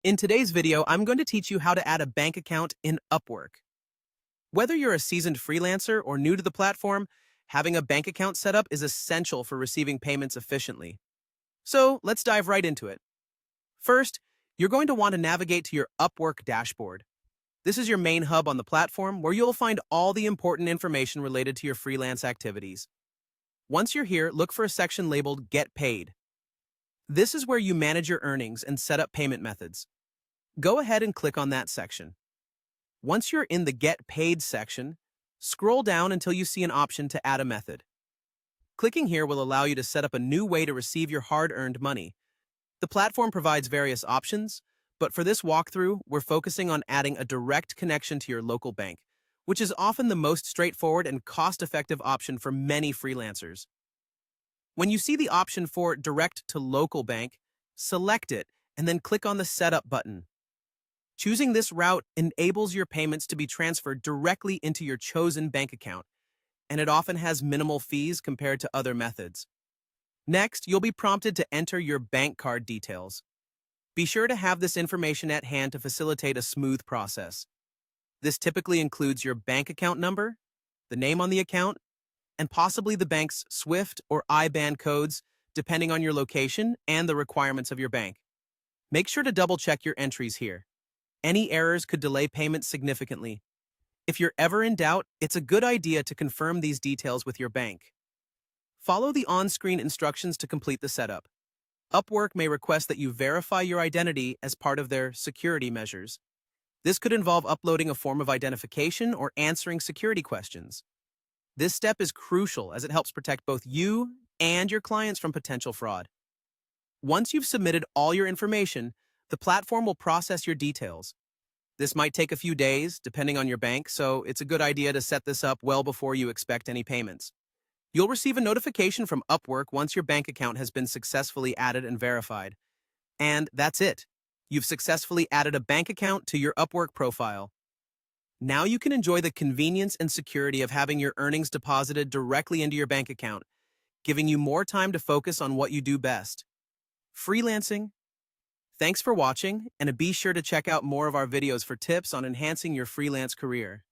In today's video, I'm going to teach you how to add a bank account in UpWork. Whether you're a seasoned freelancer or new to the platform, having a bank account set up is essential for receiving payments efficiently. So let's dive right into it. First, you're going to want to navigate to your UpWork dashboard. This is your main hub on the platform where you'll find all the important information related to your freelance activities. Once you're here, look for a section labeled Get Paid. This is where you manage your earnings and set up payment methods. Go ahead and click on that section. Once you're in the Get Paid section, scroll down until you see an option to add a method. Clicking here will allow you to set up a new way to receive your hard-earned money. The platform provides various options, but for this walkthrough, we're focusing on adding a direct connection to your local bank, which is often the most straightforward and cost-effective option for many freelancers. When you see the option for Direct to Local Bank, select it and then click on the Setup button. Choosing this route enables your payments to be transferred directly into your chosen bank account, and it often has minimal fees compared to other methods. Next, you'll be prompted to enter your bank card details. Be sure to have this information at hand to facilitate a smooth process. This typically includes your bank account number, the name on the account, and possibly the bank's SWIFT or IBAN codes, depending on your location and the requirements of your bank. Make sure to double-check your entries here. Any errors could delay payment significantly. If you're ever in doubt, it's a good idea to confirm these details with your bank. Follow the on-screen instructions to complete the setup. UpWork may request that you verify your identity as part of their security measures. This could involve uploading a form of identification or answering security questions. This step is crucial as it helps protect both you and your clients from potential fraud. Once you've submitted all your information, the platform will process your details. This might take a few days, depending on your bank, so it's a good idea to set this up well before you expect any payments. You'll receive a notification from UpWork once your bank account has been successfully added and verified. And that's it. You've successfully added a bank account to your UpWork profile. Now you can enjoy the convenience and security of having your earnings deposited directly into your bank account, giving you more time to focus on what you do best: freelancing. Thanks for watching, and be sure to check out more of our videos for tips on enhancing your freelance career.